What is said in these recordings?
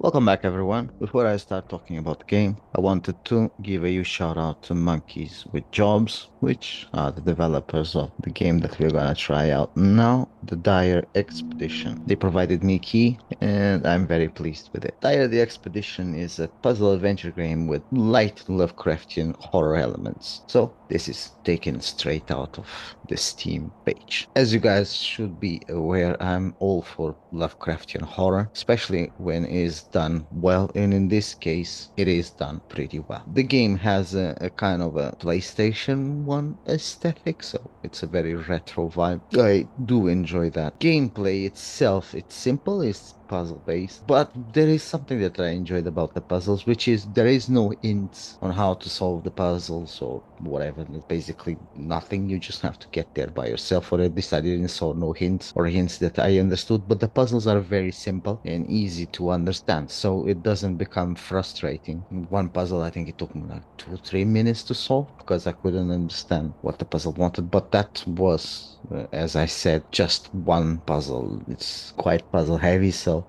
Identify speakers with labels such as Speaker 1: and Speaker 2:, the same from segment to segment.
Speaker 1: Welcome back, everyone. Before I start talking about the game, I wanted to give a huge shout out to Monkeys with Jobs, which are the developers of the game that we're gonna try out now, the Dyer Expedition. They provided me a key, and I'm very pleased with it. Dyer the Expedition is a puzzle adventure game with light Lovecraftian horror elements. So this is taken straight out of the Steam page. As you guys should be aware, I'm all for Lovecraftian horror, especially when it is done well, and in this case, it is done pretty well. The game has a kind of a PlayStation 1 aesthetic, so it's a very retro vibe. I do enjoy that. Gameplay itself, it's simple, it's puzzle based, but there is something that I enjoyed about the puzzles, which is there is no hints on how to solve the puzzles or whatever. Basically nothing. You just have to get there by yourself, or at least I didn't saw no hints or hints that I understood, but the puzzles are very simple and easy to understand, so it doesn't become frustrating. One puzzle, I think it took me like 2 or 3 minutes to solve because I couldn't understand what the puzzle wanted, but that was as I said, just one puzzle. It's quite puzzle heavy, so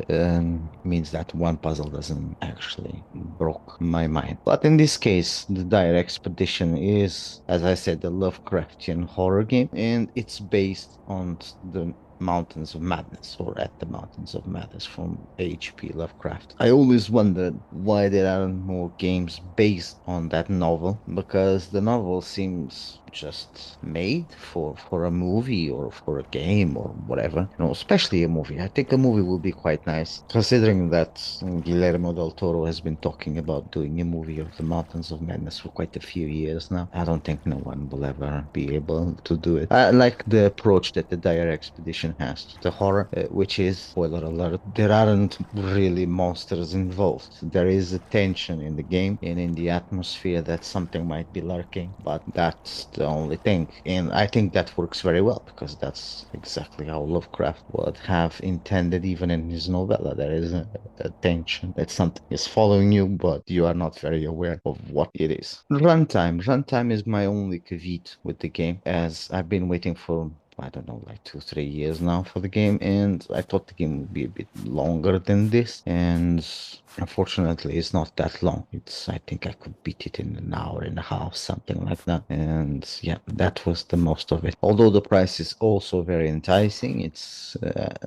Speaker 1: means that one puzzle doesn't actually broke my mind. But in this case, the Dire Expedition is, as I said, a Lovecraftian horror game, and it's based on the Mountains of Madness, or at the Mountains of Madness from H.P. Lovecraft. I always wondered why there aren't more games based on that novel, because the novel seems just made for a movie or for a game or whatever, especially a movie. I think a movie will be quite nice, considering that Guillermo del Toro has been talking about doing a movie of the Mountains of Madness for quite a few years now. I don't think no one will ever be able to do it. I like the approach that the Dire Expedition has to the horror, which is, spoiler alert, there aren't really monsters involved. There is a tension in the game and in the atmosphere that something might be lurking, but that's the only thing. And I think that works very well, because that's exactly how Lovecraft would have intended even in his novella. There is a tension that something is following you, but you are not very aware of what it is. Runtime is my only caveat with the game, as I've been waiting for, I don't know, like 2 or 3 years now for the game, and I thought the game would be a bit longer than this, and unfortunately it's not that long. I think I could beat it in an hour and a half, something like that. And yeah, that was the most of it. Although the price is also very enticing, it's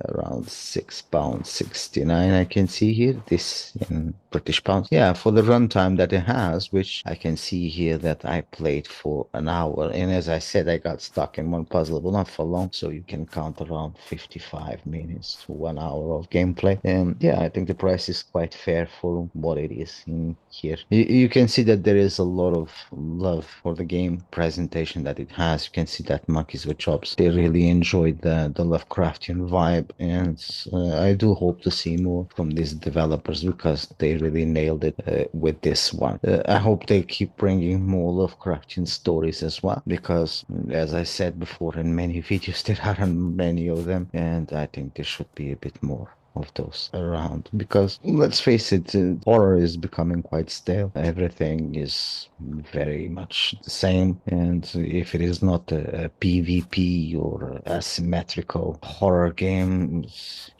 Speaker 1: around £6.69 I can see here, this in British pounds. Yeah, for the runtime that it has, which I can see here that I played for an hour, and as I said, I got stuck in one puzzle, but not for long, so you can count around 55 minutes to 1 hour of gameplay. And yeah, I think the price is quite fair for what it is in here. You can see that there is a lot of love for the game presentation that it has. You can see that Monkeys with Chops, they really enjoyed the Lovecraftian vibe, and I do hope to see more from these developers, because they really nailed it with this one. I hope they keep bringing more Lovecraftian stories as well, because as I said before in many videos, there aren't many of them, and I think there should be a bit more of those around, because let's face it, horror is becoming quite stale. Everything is very much the same, and if it is not a PvP or asymmetrical horror game,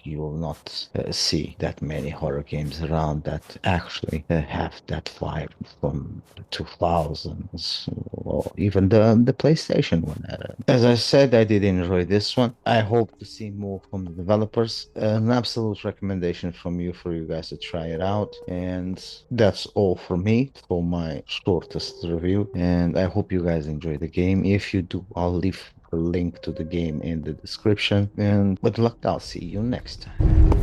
Speaker 1: you will not see that many horror games around that actually have that vibe from the 2000s, or even the PlayStation one. As I said, I did enjoy this one. I hope to see more from the developers. An absolute recommendation from you for you guys to try it out. And that's all for me for my shortest review. And I hope you guys enjoy the game. If you do, I'll leave a link to the game in the description. And with luck, I'll see you next time.